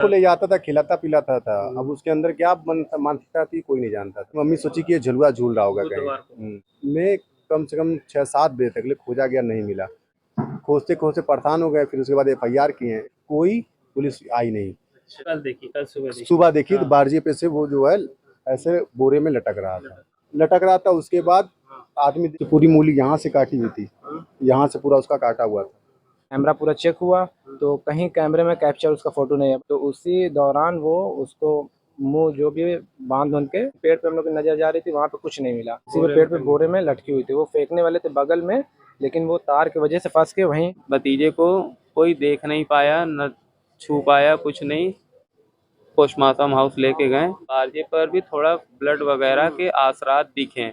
को ले जाता था, खिलाता पिलाता था। अब उसके अंदर क्या मानसिकता थी कोई नहीं जानता था। मम्मी सोची कि ये झुलवा झूल रहा होगा कहीं। मैं कम से कम 6-7 बजे तक ले खोजा गया, नहीं मिला। खोजते खोजते परेशान हो गए। फिर उसके बाद FIR किए, कोई पुलिस आई नहीं। कल सुबह देखी तो बारजे पे से वो जो है ऐसे बोरे में लटक रहा था। उसके बाद आदमी पूरी मूली यहाँ से काटी हुई थी, यहाँ से पूरा उसका काटा हुआ था। कैमरा पूरा चेक हुआ तो कहीं कैमरे में कैप्चर उसका फोटो नहीं है। तो उसी दौरान वो उसको मुंह जो भी बांध के पेड़ पे हम लोग की नजर जा रही थी, वहाँ पे कुछ नहीं मिला। इसी पेड़ पे बोरे में लटकी हुई थी। वो फेंकने वाले थे बगल में, लेकिन वो तार की वजह से फंस के वहीं। भतीजे को कोई देख नहीं पाया, न छू पाया, कुछ नहीं। पोस्टमार्टम हाउस लेके गए। बारजे पर भी थोड़ा ब्लड वगैरह के आसरात दिखे।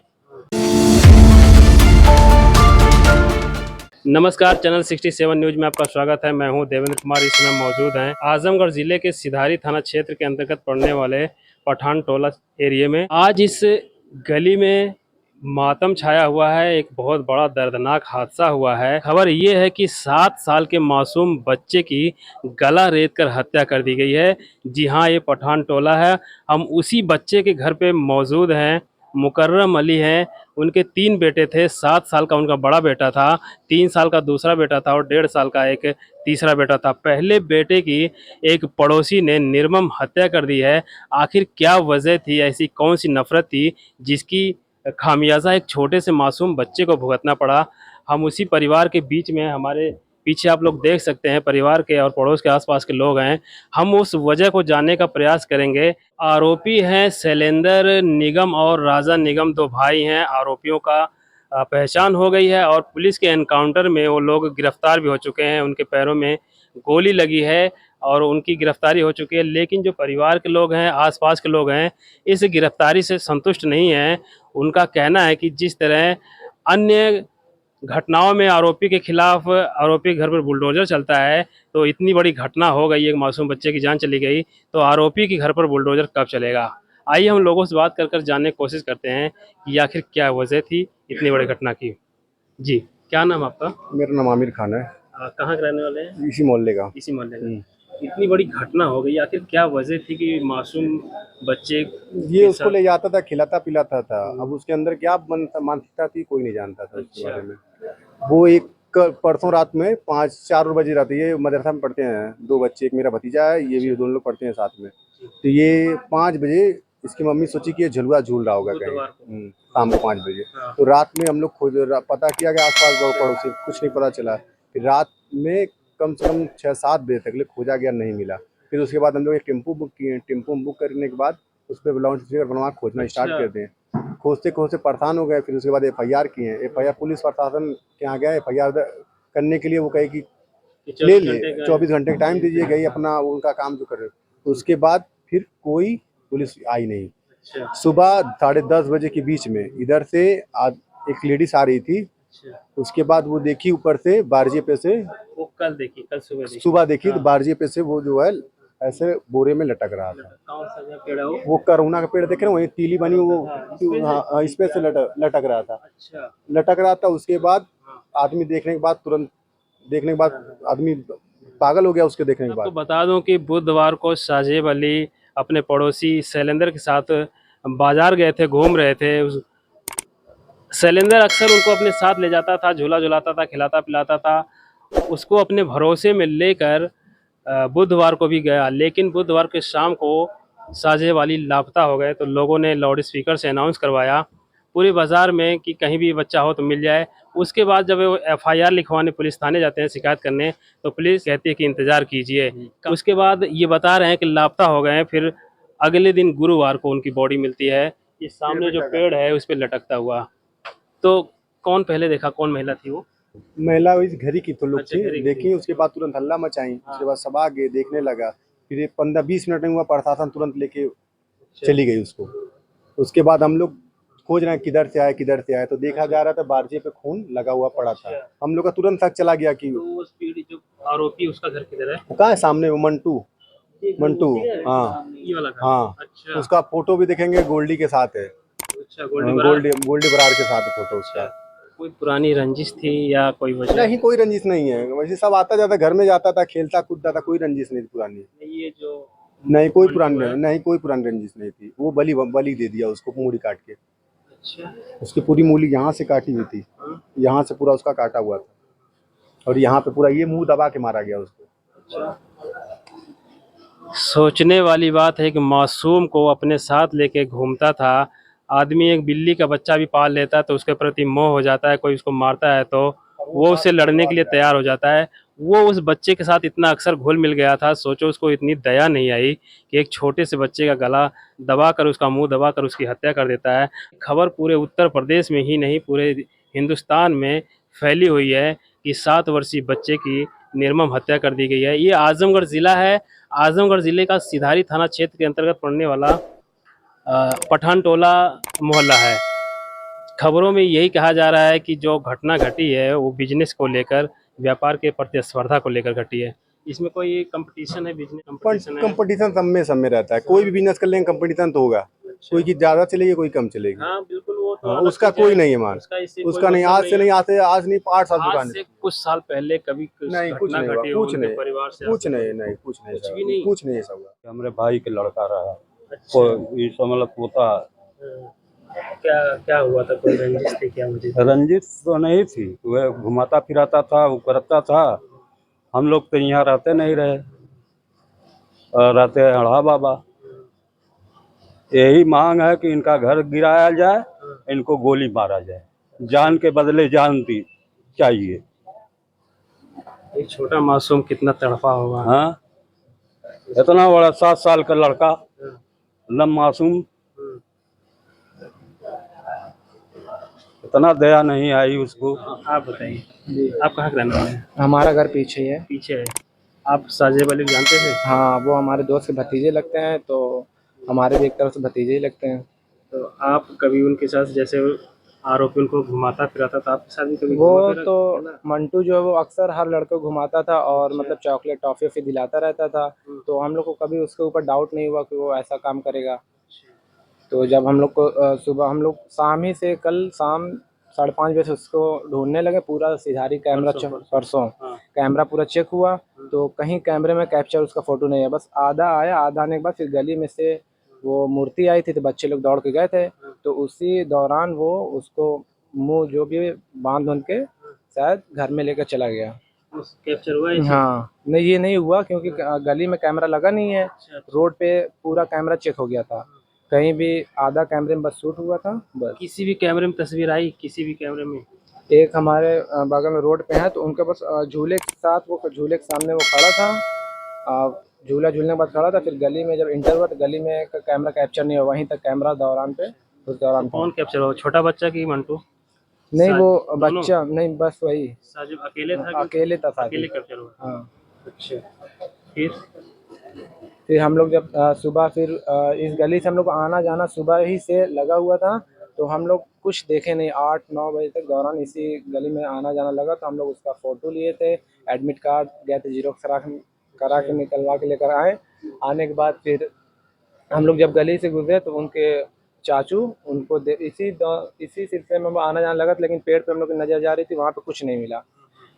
नमस्कार, चैनल 67 न्यूज में आपका स्वागत है। मैं हूं देवेंद्र कुमार। इस समय मौजूद हैं आजमगढ़ जिले के सिधारी थाना क्षेत्र के अंतर्गत पड़ने वाले पठान टोला एरिया में। आज इस गली में मातम छाया हुआ है। एक बहुत बड़ा दर्दनाक हादसा हुआ है। खबर ये है कि 7 साल के मासूम बच्चे की गला रेत कर हत्या कर दी गई है। जी हाँ, ये पठान टोला है। हम उसी बच्चे के घर पे मौजूद हैं। मुकर्रम अली हैं। उनके 3 बेटे थे। 7 साल का उनका बड़ा बेटा था, 3 साल का दूसरा बेटा था और 1.5 साल का एक तीसरा बेटा था। पहले बेटे की एक पड़ोसी ने निर्मम हत्या कर दी है। आखिर क्या वजह थी, ऐसी कौन सी नफरत थी जिसकी खामियाजा एक छोटे से मासूम बच्चे को भुगतना पड़ा। हम उसी परिवार के बीच में, हमारे पीछे आप लोग देख सकते हैं परिवार के और पड़ोस के आसपास के लोग हैं। हम उस वजह को जानने का प्रयास करेंगे। आरोपी हैं शैलेंद्र निगम और राजा निगम, 2 भाई हैं। आरोपियों का पहचान हो गई है और पुलिस के एनकाउंटर में वो लोग गिरफ्तार भी हो चुके हैं। उनके पैरों में गोली लगी है और उनकी गिरफ्तारी हो चुकी है। लेकिन जो परिवार के लोग हैं, आसपास के लोग हैं, इस गिरफ्तारी से संतुष्ट नहीं हैं। उनका कहना है कि जिस तरह अन्य घटनाओं में आरोपी के खिलाफ आरोपी के घर पर बुलडोजर चलता है, तो इतनी बड़ी घटना हो गई, एक मासूम बच्चे की जान चली गई, तो आरोपी के घर पर बुलडोजर कब चलेगा। आइए हम लोगों से बात कर जानने की कोशिश करते हैं कि आखिर क्या वजह थी इतनी बड़ी घटना की। जी, क्या नाम आपका? मेरा नाम आमिर खान है। कहाँ के रहने वाले हैं? इसी मोहल्ले का। इसी मोहल्ले का। इतनी बड़ी घटना हो गई, आखिर क्या वजह थी कि मासूम बच्चे ये उसको ले जाता था, खिलाता पिलाता था। अब उसके अंदर क्या मानसिकता थी कोई नहीं जानता था इसके बारे में। वो एक परसों रात में 5-4 बजे रात, ये मदरसा में पढ़ते हैं 2 बच्चे, एक मेरा भतीजा है, ये भी दोनों लोग पढ़ते हैं साथ में। तो ये 5 बजे इसकी मम्मी सोची कि ये झुलवा झूल रहा होगा कहीं, शाम को 5 बजे। तो रात में हम लोग पता किया कि आसपास पड़ोसी, कुछ नहीं पता चला। फिर रात में कम से कम 6-7 बजे तक ले खोजा गया, नहीं मिला। फिर उसके बाद हम लोग एक टेम्पो बुक किए। टेम्पो बुक करने के बाद उस पर लाउड स्पीकर बनवा खोजना स्टार्ट कर दें। खोजते खोजते परेशान हो गए। फिर उसके बाद FIR किए। FIR पुलिस प्रशासन के यहाँ गए। FIR करने के लिए वो कहे कि ले 24 घंटे का टाइम दीजिए, गई अपना उनका काम जो करे। तो उसके बाद फिर कोई पुलिस आई नहीं। सुबह 10:30 बजे के बीच में इधर से एक लेडीज आ रही थी। उसके बाद वो देखी ऊपर से बारजे पे से, वो कल सुबह देखी तो बारजे पे से वो जो है ऐसे बोरे में लटक रहा था। कौन सा पेड़ है वो करुणा का पेड़ देख रहे हो, वही तीली बनी, वो इस पे से लटक रहा था। अच्छा। लटक रहा था। उसके बाद आदमी देखने के बाद, तुरंत देखने के बाद आदमी पागल हो गया उसके देखने के बाद। तो बता दूं कि बुधवार को साजिब अली अपने पड़ोसी शैलेंद्र के साथ बाजार गए थे, घूम रहे थे। शैलेंद्र अक्सर उनको अपने साथ ले जाता था, झूला झुलाता था, खिलाता पिलाता था। उसको अपने भरोसे में लेकर बुधवार को भी गया, लेकिन बुधवार के शाम को साजिब वाली लापता हो गए। तो लोगों ने लाउड स्पीकर से अनाउंस करवाया पूरे बाज़ार में कि कहीं भी बच्चा हो तो मिल जाए। उसके बाद जब वो FIR लिखवाने पुलिस थाने जाते हैं शिकायत करने, तो पुलिस कहती है कि इंतज़ार कीजिए। उसके बाद ये बता रहे हैं कि लापता हो गए हैं। फिर अगले दिन गुरुवार को उनकी बॉडी मिलती है। ये सामने जो पेड़ है उस पर लटकता हुआ। तो कौन पहले देखा, कौन महिला थी वो? महिला इस घरी की तो लोग अच्छा, थी, देखी। उसके बाद तुरंत हल्ला मचाई। उसके बाद सब आ गए, देखने लगा। फिर 15-20 मिनट में हुआ, प्रशासन तुरंत लेके चली गई उसको। उसके बाद हम लोग खोज रहे हैं किधर से आए, तो देखा जा रहा था बारजे पे खून लगा हुआ पड़ा था। हम लोग का तुरंत शक चला गया कि तो वो जो आरोपी उसका घर किधर है? वो कहाँ है, सामने वो मंटू। हाँ ये वाला घर। हाँ। अच्छा। उसका फोटो भी देखेंगे, गोल्डी के साथ है। अच्छा, गोल्डी बरार। गोल्डी बरार के साथ है फोटो उसका। कोई पुरानी रंजिश थी या कोई वजह? नहीं, कोई रंजिश नहीं है। वैसे सब आता जाता, घर में जाता था, खेलता कूदता था, कोई रंजिश नहीं थी पुरानी। ये जो नहीं कोई पुरानी नहीं कोई पुरानी रंजिश नहीं थी। वो बलि बलि दे दिया उसको मूड़ी काट के। अच्छा। उसकी पूरी मूली यहाँ से काटी हुई थी, यहाँ से पूरा उसका काटा हुआ था और यहाँ पे पूरा ये मुंह दबा के मारा गया उसको। सोचने वाली बात है कि मासूम को अपने साथ लेके घूमता था आदमी। एक बिल्ली का बच्चा भी पाल लेता है तो उसके प्रति मोह हो जाता है, कोई उसको मारता है तो वो उससे लड़ने के लिए तैयार हो जाता है। वो उस बच्चे के साथ इतना अक्सर घुल मिल गया था, सोचो उसको इतनी दया नहीं आई कि एक छोटे से बच्चे का गला दबा कर, उसका मुंह दबा कर उसकी हत्या कर देता है। खबर पूरे उत्तर प्रदेश में ही नहीं पूरे हिंदुस्तान में फैली हुई है कि 7 वर्षीय बच्चे की निर्मम हत्या कर दी गई है। ये आजमगढ़ ज़िला है। आजमगढ़ ज़िले का सिधारी थाना क्षेत्र के अंतर्गत पड़ने वाला पठान टोला मोहल्ला है। खबरों में यही कहा जा रहा है कि जो घटना घटी है वो बिजनेस को लेकर, व्यापार के प्रतिस्पर्धा को लेकर घटी है। इसमें कोई कंपटीशन है, बिजनेस कंपटीशन है? कंपटीशन सब में रहता है। कोई भी बिजनेस कर लेंगे कंपटीशन तो होगा। कोई की ज्यादा चलेगी, कोई कम चलेगी। हाँ बिल्कुल, वो तो हाँ, अलग उसका चीज़ है। कोई नहीं है मान। उसका नहीं, आज से नहीं, आज नहीं 8 साल आज दुकान से कुछ साल पहले कभी कुछ नहीं, कुछ घटना नहीं हुआ, घटी हो कुछ उनके नहीं, परिवार से? कुछ नहीं, नहीं कुछ नहीं, कुछ भी नहीं? कुछ नहीं ऐसा हुआ। हमारे भाई के लड़का रहा। अच्छा। ये मतलब पोता। क्या क्या हुआ था? कोई रंजिश थी क्या? मुझे रंजित तो नहीं थी, वह घुमाता फिराता था, वो करता था। हम लोग तो यहाँ रहते नहीं रहे, रहते हैं अढ़ा बाबा। यही मांग है कि इनका घर गिराया जाए, इनको गोली मारा जाए, जान के बदले जान दी चाहिए। एक छोटा मासूम कितना तड़पा होगा। हाँ, इतना बड़ा 7 साल का लड़का, न मासूम, इतना दया नहीं आई उसको। आप बताइए, आप कहाँ के रहने वाले हैं? हमारा घर पीछे ही है। पीछे है। आप साजिब अली को जानते थे? हाँ, वो हमारे दोस्त के भतीजे लगते हैं, तो हमारे भी एक तरफ से भतीजे ही लगते हैं। तो आप कभी उनके साथ, जैसे आरोपी उनको घुमाता फिराता था, आपके साथ भी कभी वो घुमा फिरा तो है ना? मंटू जो है वो अक्सर हर लड़के को घुमाता था और मतलब चॉकलेट टॉफी दिलाता रहता था। तो हम लोग को कभी उसके ऊपर डाउट नहीं हुआ कि वो ऐसा काम करेगा। तो जब हम लोग को सुबह हम लोग शाम ही से, कल शाम 5:30 बजे से उसको ढूंढने लगे। पूरा सिधारी कैमरा परसों हाँ। कैमरा पूरा चेक हुआ तो कहीं कैमरे में कैप्चर उसका फोटो नहीं है। बस आधा आया, आधा आने के बाद फिर गली में से वो मूर्ति आई थी तो बच्चे लोग दौड़ के गए थे। तो उसी दौरान वो उसको मुंह जो भी बांध के शायद घर में लेकर चला गया। कैप्चर हुआ है? हाँ, नहीं ये नहीं हुआ क्योंकि गली में कैमरा लगा नहीं है। रोड पे पूरा कैमरा चेक हो गया था, कहीं भी आधा कैमरे में बस शूट हुआ था बस। किसी भी कैमरे में तस्वीर आई? किसी भी कैमरे में? एक हमारे बगल में रोड पे है तो उनके बस झूले के साथ, वो झूले के सामने वो खड़ा था। झूला झूलने के बाद खड़ा था। फिर गली में जब इंटर हुआ तो गली में कैमरा कैप्चर नहीं हुआ, वहीं तक कैमरा दौरान पे उस दौरान था। कौन कैप्चर हुआ? छोटा बच्चा की मंटू? नहीं वो दोनों? बच्चा नहीं, बस वही साजिब अकेले था कि अकेले था साथ अकेले ही। कैप्चर हुआ? हाँ, अच्छा। फिर फिर हम लोग जब सुबह फिर इस गली से हम लोग को आना जाना सुबह ही से लगा हुआ था। तो हम लोग कुछ देखे नहीं, 8-9 बजे तक दौरान इसी गली में आना जाना लगा। तो हम लोग उसका फ़ोटो लिए थे, एडमिट कार्ड गए थे जीरोक्स करा के निकलवा के लेकर आए। आने के बाद फिर हम लोग जब गली से गुजरे तो उनके चाचू उनको इसी सिलसिले में आना जाना लगा था। लेकिन पेड़ पे हम लोग की नज़र जा रही थी, वहाँ पे कुछ नहीं मिला।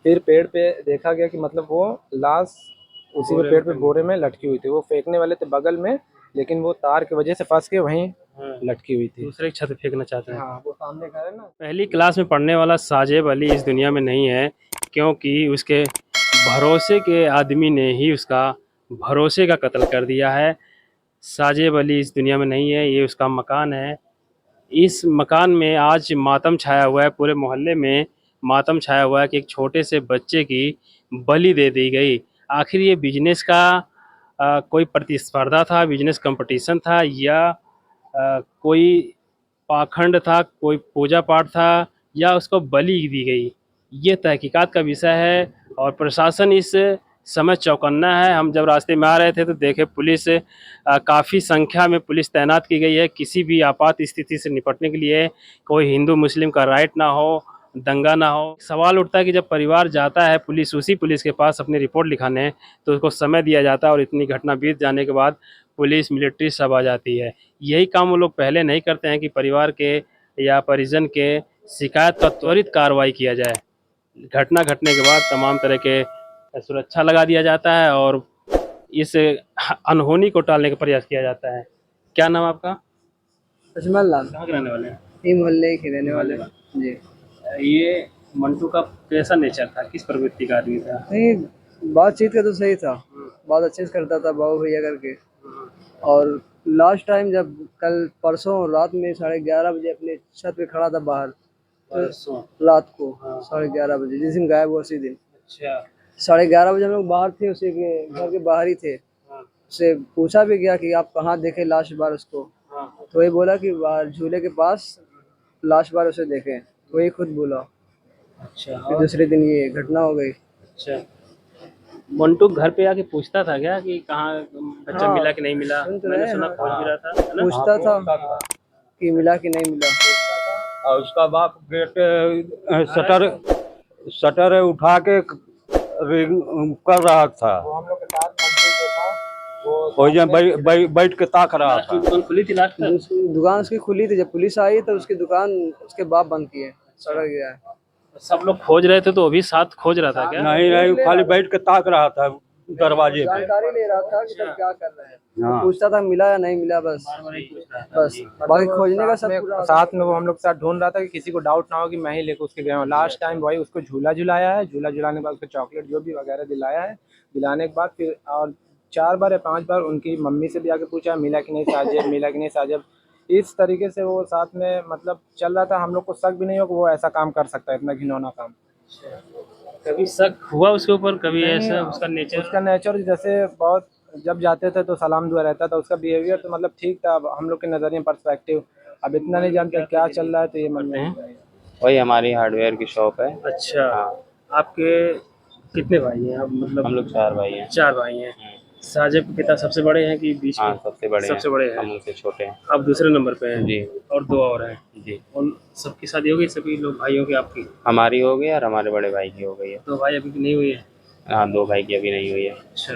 फिर पेड़ पे देखा गया कि मतलब वो लाश उसी में पेड़ पे बोरे में लटकी हुई थी। वो फेंकने वाले थे बगल में, लेकिन वो तार की वजह से फंस के वहीं लटकी हुई थी। दूसरे की छत फेंकना चाहते हैं। हाँ, वो सामने घर है ना। पहली क्लास में पढ़ने वाला साजिब अली इस दुनिया में नहीं है, क्योंकि उसके भरोसे के आदमी ने ही उसका भरोसे का कत्ल कर दिया है। साजिब अली इस दुनिया में नहीं है, ये उसका मकान है। इस मकान में आज मातम छाया हुआ है, पूरे मोहल्ले में मातम छाया हुआ है कि एक छोटे से बच्चे की बलि दे दी गई। आखिर ये बिजनेस का कोई प्रतिस्पर्धा था, बिजनेस कंपटीशन था, या कोई पाखंड था, कोई पूजा पाठ था, या उसको बलि दी गई? ये तहकीकात का विषय है और प्रशासन इस समय चौकन्ना है। हम जब रास्ते में आ रहे थे तो देखे पुलिस काफ़ी संख्या में पुलिस तैनात की गई है, किसी भी आपात स्थिति से निपटने के लिए। कोई हिंदू मुस्लिम का राइट ना हो, दंगा ना हो। सवाल उठता है कि जब परिवार जाता है पुलिस, उसी पुलिस के पास अपनी रिपोर्ट लिखाने, तो उसको समय दिया जाता है और इतनी घटना बीत जाने के बाद पुलिस मिलिट्री सब आ जाती है। यही काम वो लोग पहले नहीं करते हैं कि परिवार के या परिजन के शिकायत का त्वरित कार्रवाई किया जाए। घटना घटने के बाद तमाम तरह के सुरक्षा लगा दिया जाता है और इस अनहोनी को टालने का प्रयास किया जाता है। क्या नाम आपका? अजमल लाल, कहाँ के रहने वाले हैं? ये मोहल्ले के रहने वाले हैं। जी। ये मंटू का कैसा नेचर था, किस प्रवृत्ति का आदमी था? नहीं, बातचीत का तो सही था, बात अच्छे से करता था बाबू भैया करके। और लास्ट टाइम जब कल परसों रात में 11:30 बजे अपने छत पे खड़ा था बाहर, परसों रात को 11:30 बजे, जिस दिन गायब हुआ उसी दिन अच्छा 11:30 बजे हम लोग बाहर थे, उसी के घर के बाहर ही थे। हाँ, उससे पूछा भी गया कि आप कहाँ देखे लास्ट बार उसको, हाँ, तो वही बोला कि बाहर झूले के पास लास्ट बार उसे देखे, वही खुद बोला। अच्छा फिर दूसरे दिन ये घटना हो गई। अच्छा मंटू घर पे आके पूछता था क्या कि कहाँ बच्चा हाँ, मिला कि नहीं मिला? सुन तो मैंने रहे सुना हैं, खोज भी रहा था, है ना? पूछता था था। कि मिला कि नहीं मिला। और उसका बाप गेट शटर शटर उठा के रिंग कर रहा था, हम लोग के साथ मंटू जो था वो वही जब बैठ के ताक रहा लास्ट था। में दुकान खुली थी लास्ट तक? उसकी दुकान उसकी खुली थी, जब पुलिस आई तो उसकी दुकान उसके बाप बंद किए, सड़क गया है। सब लोग खोज रहे थे तो वो भी साथ खोज रहा था क्या? नहीं नहीं, खाली बैठ के ताक रहा था दरवाजे पे। जानकारी ले रहा था कि सब क्या कर रहे हैं, हाँ। तो पूछता था मिला या नहीं मिला, बस वही पूछ रहा था। बस बाकी खोजने का सब पूरा साथ में वो हम लोग के साथ ढूंढ रहा था कि किसी को डाउट ना हो कि मैं ही लेकर उसके गया हूँ। लास्ट टाइम वही उसको झूला झुलाया है, झूला झुलाने के बाद उसको चॉकलेट जो भी वगैरह दिलाया है, दिलाने के बाद फिर और 4 बार या 5 बार उनकी मम्मी से भी आके पूछा मिला कि नहीं साजिब, मिला कि नहीं साजिब। इस तरीके से वो साथ में मतलब चल रहा था। हम लोग को शक भी नहीं हो कि वो ऐसा काम कर सकता है, इतना घिनौना काम। कभी शक हुआ उसके ऊपर, कभी ऐसा उसका नेचर? उसका नेचर जैसे बहुत, जब जाते थे तो सलाम दुआ रहता था, उसका बिहेवियर तो मतलब ठीक था। अब हम लोग के नज़रिए पर्सपेक्टिव, अब इतना नहीं जानते क्या चल रहा है, तो ये मन में नहीं। वही हमारी हार्डवेयर की शॉप है। अच्छा हाँ। आपके कितने भाई हैं आप? मतलब हम लोग 4 भाई हैं। 4 भाई हैं। साजिब के पिता सबसे बड़े हैं कि बीच हाँ, में? सबसे बड़े सबसे हैं। बड़े हैं। हम उनसे छोटे हैं। आप दूसरे नंबर पे हैं? जी और 2 और हैं। जी। उन सबकी शादी हो गई, सभी लोग भाइयों की? आपकी हमारी हो गई और हमारे बड़े भाई की हो गई है। 2 भाई अभी की नहीं हुई है? हाँ, 2 भाई की अभी नहीं हुई है। अच्छा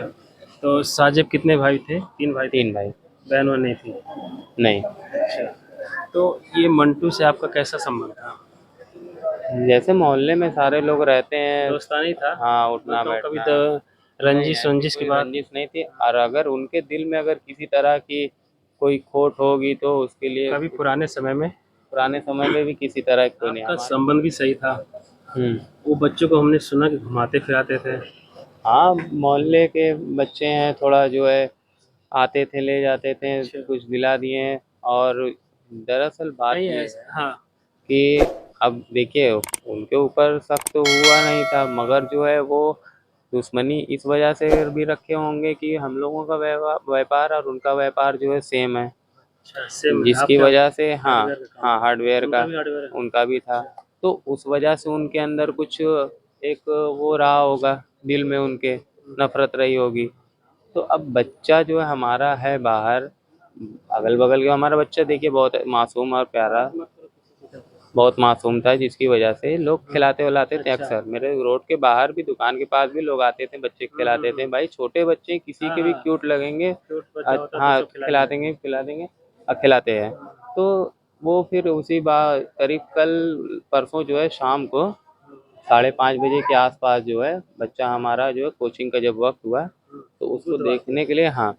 तो साजिब कितने भाई थे? 3 भाई थे? 3 भाई। बहन वहन नहीं थी? नहीं, अच्छा तो ये मंटू से आपका कैसा संबंध था? जैसे मोहल्ले में सारे लोग रहते हैं। दोस्तानी था? हाँ, उठना तो कभी बैठना। तो रंजिश वंजिश की कोई बात? रंजिश नहीं थी, और अगर उनके दिल में अगर किसी तरह की कोई खोट होगी तो उसके लिए कभी पुराने समय में पुराने समय में भी किसी तरह की कोई नहीं। आपका संबंध भी सही था? हम्म। वो बच्चों को हमने सुना कि घुमाते फिराते थे। हाँ, मोहल्ले के बच्चे हैं, थोड़ा जो है आते थे ले जाते थे, अच्छा। कुछ दिला दिए हैं। और दरअसल बात नहीं ये है ऐसा हाँ कि अब देखिए, उनके ऊपर शक तो हुआ नहीं था, मगर जो है वो दुश्मनी इस वजह से भी रखे होंगे कि हम लोगों का व्यापार और उनका व्यापार जो है सेम है, अच्छा सेम है। जिसकी आपका वजह से हाँ हार्डवेयर का काम? हाँ हार्डवेयर उनका का भी हार्डवेयर है? उनका भी था। तो उस वजह से उनके अंदर कुछ एक वो रहा होगा, दिल में उनके नफरत रही होगी। तो अब बच्चा जो है हमारा है बाहर, अगल बगल का हमारा बच्चा देखिए बहुत मासूम और प्यारा, बहुत मासूम था, जिसकी वजह से लोग खिलाते विलाते थे। अच्छा। अक्सर मेरे रोड के बाहर भी, दुकान के पास भी लोग आते थे, बच्चे खिलाते थे। भाई छोटे बच्चे किसी के भी हाँ, क्यूट लगेंगे, क्यूट बच्चा होता तो हाँ सब खिला देंगे और खिलाते हैं। तो वो फिर उसी बार करीब कल परसों जो है शाम को 5:30 बजे के आसपास जो है बच्चा हमारा जो है कोचिंग का जब वक्त हुआ, तो उसको देखने के लिए हाँ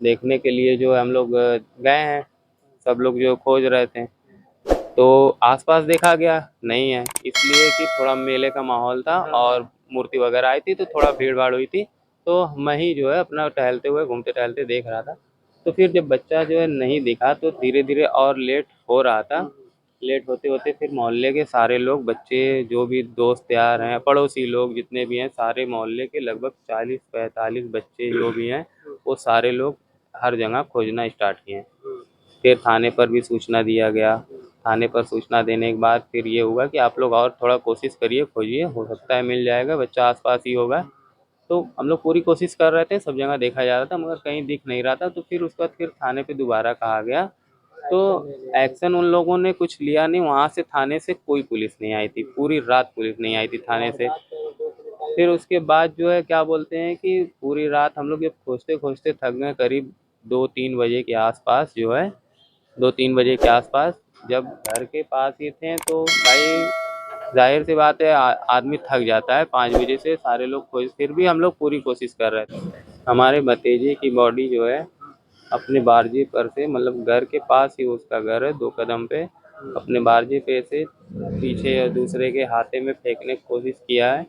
देखने के लिए जो है हम लोग गए हैं। सब लोग जो खोज रहे थे, तो आसपास देखा गया नहीं है, इसलिए कि थोड़ा मेले का माहौल था और मूर्ति वगैरह आई थी तो थोड़ा भीड़ भाड़ हुई थी। तो मैं ही जो है अपना टहलते हुए घूमते टहलते देख रहा था। तो फिर जब बच्चा जो है नहीं दिखा तो धीरे धीरे और लेट हो रहा था। लेट होते होते फिर मोहल्ले के सारे लोग, बच्चे जो भी दोस्त यार हैं, पड़ोसी लोग जितने भी हैं, सारे मोहल्ले के लगभग 40-45 बच्चे जो भी हैं, वो सारे लोग हर जगह खोजना स्टार्ट किए। फिर थाने पर भी सूचना दिया गया। थाने पर सूचना देने के बाद फिर ये हुआ कि आप लोग और थोड़ा कोशिश करिए, खोजिए, हो सकता है मिल जाएगा, बच्चा आसपास ही होगा। तो हम लोग पूरी कोशिश कर रहे थे, सब जगह देखा जा रहा था, मगर कहीं दिख नहीं रहा था। तो फिर उसके बाद फिर थाने पे दोबारा कहा गया, तो एक्शन उन लोगों ने कुछ लिया नहीं। वहाँ से थाने से कोई पुलिस नहीं आई थी, पूरी रात पुलिस नहीं आई थी थाने से। फिर उसके बाद जो है क्या बोलते हैं कि पूरी रात हम लोग जब खोजते खोजते थक गए, करीब 2-3 बजे के आसपास जो है 2-3 बजे के आसपास जब घर के पास ही थे, तो भाई जाहिर सी बात है आदमी थक जाता है। 5 बजे से सारे लोग खोज, फिर भी हम लोग पूरी कोशिश कर रहे थे। हमारे भतीजे की बॉडी जो है अपने बारजी पर से, मतलब घर के पास ही उसका घर है, 2 कदम पे, अपने बारजी पे से पीछे या दूसरे के हाथे में फेंकने की कोशिश किया है।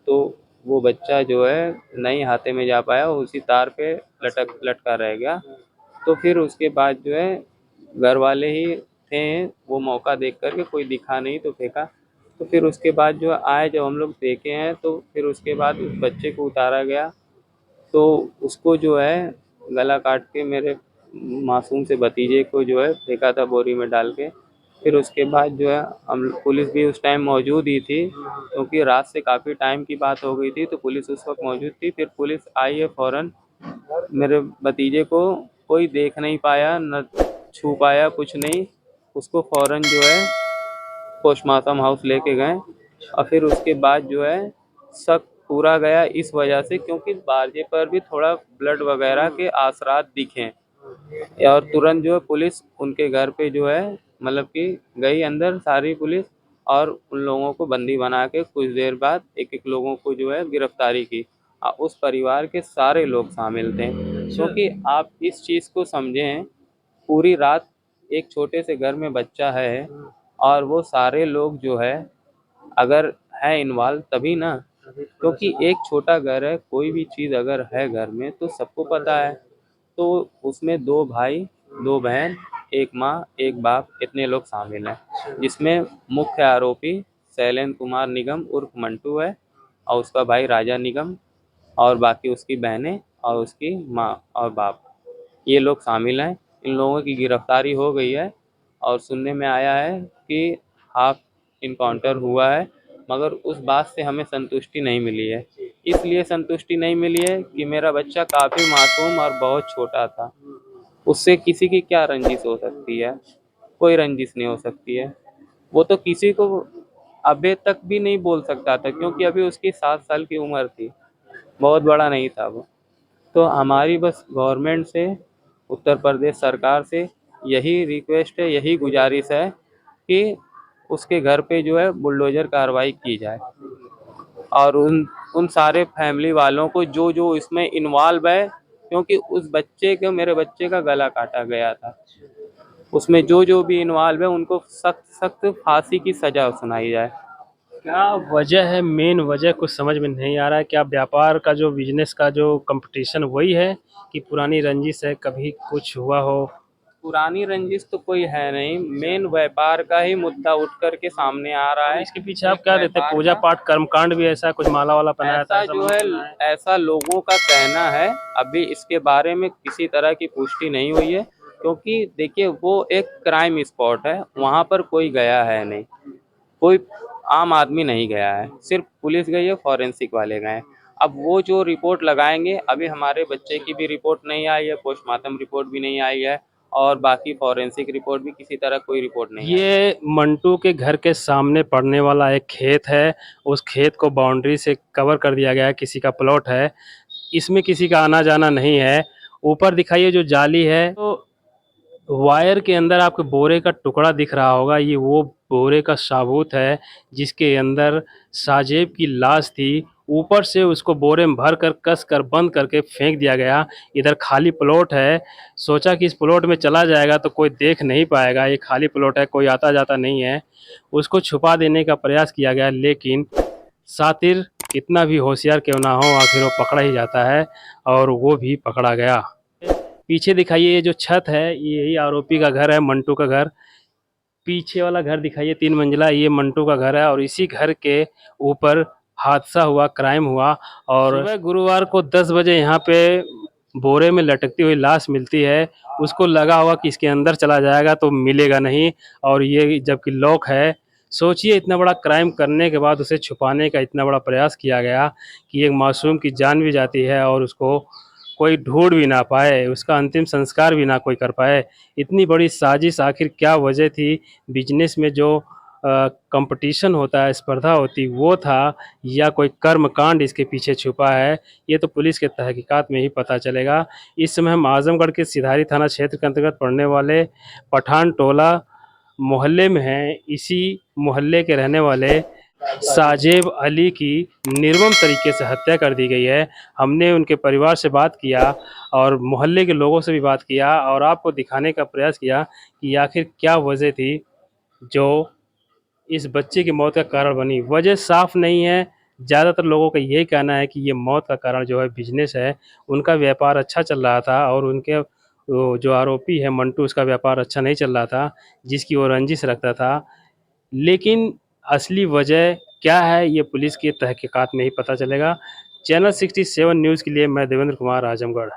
तो वो बच्चा जो है नहीं हाथे में जा पाया, उसी तार पे लटका रह गया। तो फिर उसके बाद जो है घर वाले ही थे, वो मौका देख कर के कोई दिखा नहीं तो फेंका। तो फिर उसके बाद जो आए, जब हम लोग देखे हैं तो फिर उसके बाद उस बच्चे को उतारा गया। तो उसको जो है गला काट के मेरे मासूम से भतीजे को जो है फेंका था बोरी में डाल के। फिर उसके बाद जो है हम पुलिस भी उस टाइम मौजूद ही थी, क्योंकि रात से काफ़ी टाइम की बात हो गई थी, तो पुलिस उस वक्त मौजूद थी। फिर पुलिस आई है फ़ौरन। मेरे भतीजे को कोई देख नहीं पाया, न छू पाया, कुछ नहीं। उसको फ़ौरन जो है पोस्टमार्टम हाउस लेके गए। और फिर उसके बाद जो है शक पूरा गया इस वजह से, क्योंकि बारजे पर भी थोड़ा ब्लड वगैरह के आसरात दिखे, और तुरंत जो है पुलिस उनके घर पे जो है मतलब कि गई अंदर सारी पुलिस, और उन लोगों को बंदी बना के कुछ देर बाद एक एक लोगों को जो है गिरफ्तारी की। उस परिवार के सारे लोग शामिल थे, क्योंकि आप इस चीज़ को समझें, पूरी रात एक छोटे से घर में बच्चा है, और वो सारे लोग जो है अगर है इन्वॉल्व तभी ना, क्योंकि एक छोटा घर है, कोई भी चीज़ अगर है घर में तो सबको पता है। तो उसमें 2 भाई, 2 बहन, 1 माँ, 1 बाप, इतने लोग शामिल हैं, जिसमें मुख्य आरोपी शैलेंद्र कुमार निगम उर्फ मंटू है, और उसका भाई राजा निगम, और बाकी उसकी बहनें और उसकी माँ और बाप, ये लोग शामिल हैं। इन लोगों की गिरफ्तारी हो गई है, और सुनने में आया है कि हाफ इनकाउंटर हुआ है, मगर उस बात से हमें संतुष्टि नहीं मिली है। इसलिए संतुष्टि नहीं मिली है कि मेरा बच्चा काफ़ी मासूम और बहुत छोटा था। उससे किसी की क्या रंजिश हो सकती है? कोई रंजिश नहीं हो सकती है। वो तो किसी को अभी तक भी नहीं बोल सकता था, क्योंकि अभी उसकी 7 साल की उम्र थी, बहुत बड़ा नहीं था वो। तो हमारी बस गवर्नमेंट से, उत्तर प्रदेश सरकार से यही रिक्वेस्ट है, यही गुजारिश है कि उसके घर पे जो है बुलडोज़र कार्रवाई की जाए, और उन उन सारे फैमिली वालों को जो जो इसमें इन्वॉल्व है, क्योंकि उस बच्चे को, मेरे बच्चे का गला काटा गया था, उसमें जो जो भी इन्वॉल्व है उनको सख्त सख्त फांसी की सज़ा सुनाई जाए। क्या वजह है, मेन वजह कुछ समझ में नहीं आ रहा है। क्या व्यापार का जो बिजनेस का जो कंपटीशन वही है कि पुरानी रंजिश है, कभी कुछ हुआ हो? पुरानी रंजिश तो कोई है नहीं, मेन व्यापार का ही मुद्दा उठ कर के सामने आ रहा है। इसके पीछे आप क्या देते हैं? पूजा पाठ कर्मकांड भी ऐसा कुछ माला वाला पहनाया था, ऐसा ऐसा जो मैंने है, सुना है। ऐसा लोगों का कहना है। अभी इसके बारे में किसी तरह की पुष्टि नहीं हुई है, क्योंकि देखिए वो एक क्राइम स्पॉट है, वहाँ पर कोई गया है नहीं, कोई आम आदमी नहीं गया है, सिर्फ पुलिस गई है, फॉरेंसिक वाले गए हैं। अब वो जो रिपोर्ट लगाएंगे, अभी हमारे बच्चे की भी रिपोर्ट नहीं आई है, पोस्टमार्टम रिपोर्ट भी नहीं आई है, और बाकी फॉरेंसिक रिपोर्ट भी किसी तरह कोई रिपोर्ट नहीं आई है। ये मंटू के घर के सामने पड़ने वाला एक खेत है। उस खेत को बाउंड्री से कवर कर दिया गया है, किसी का प्लॉट है, इसमें किसी का आना जाना नहीं है। ऊपर दिखाइए जो जाली है, तो वायर के अंदर आपको बोरे का टुकड़ा दिख रहा होगा, ये वो बोरे का साबूत है जिसके अंदर साजेब की लाश थी। ऊपर से उसको बोरे में भर कर कस कर बंद करके फेंक दिया गया। इधर खाली प्लॉट है, सोचा कि इस प्लॉट में चला जाएगा तो कोई देख नहीं पाएगा, ये खाली प्लॉट है, कोई आता जाता नहीं है। उसको छुपा देने का प्रयास किया गया, लेकिन सातिर कितना भी होशियार क्यों ना हो, आखिर वो पकड़ा ही जाता है, और वो भी पकड़ा गया। पीछे दिखाइए ये जो छत है, ये यही आरोपी का घर है, मंटू का घर। पीछे वाला घर दिखाइए 3 मंजिला, ये मंटू का घर है, और इसी घर के ऊपर हादसा हुआ, क्राइम हुआ। और सुबह गुरुवार को 10 बजे यहाँ पे बोरे में लटकती हुई लाश मिलती है। उसको लगा हुआ कि इसके अंदर चला जाएगा तो मिलेगा नहीं, और ये जबकि लॉक है। सोचिए, इतना बड़ा क्राइम करने के बाद उसे छुपाने का इतना बड़ा प्रयास किया गया कि एक मासूम की जान भी जाती है, और उसको कोई ढूंढ भी ना पाए, उसका अंतिम संस्कार भी ना कोई कर पाए। इतनी बड़ी साजिश, आखिर क्या वजह थी? बिजनेस में जो कंपटीशन होता है, स्पर्धा होती, वो था, या कोई कर्मकांड इसके पीछे छुपा है? ये तो पुलिस के तहकीकात में ही पता चलेगा। इस समय हम आजमगढ़ के सिधारी थाना क्षेत्र के अंतर्गत पड़ने वाले पठान टोला मोहल्ले में हैं। इसी मोहल्ले के रहने वाले साजेब अली की निर्मम तरीके से हत्या कर दी गई है। हमने उनके परिवार से बात किया और मोहल्ले के लोगों से भी बात किया और आपको दिखाने का प्रयास किया कि आखिर क्या वजह थी जो इस बच्चे की मौत का कारण बनी। वजह साफ नहीं है, ज़्यादातर लोगों का यही कहना है कि ये मौत का कारण जो है बिजनेस है। उनका व्यापार अच्छा चल रहा था और उनके वो जो आरोपी है मंटू, उसका व्यापार अच्छा नहीं चल रहा था, जिसकी वो रंजिश रखता था। लेकिन असली वजह क्या है ये पुलिस की तहकीकात में ही पता चलेगा। चैनल 67 न्यूज़ के लिए मैं देवेंद्र कुमार, आजमगढ़।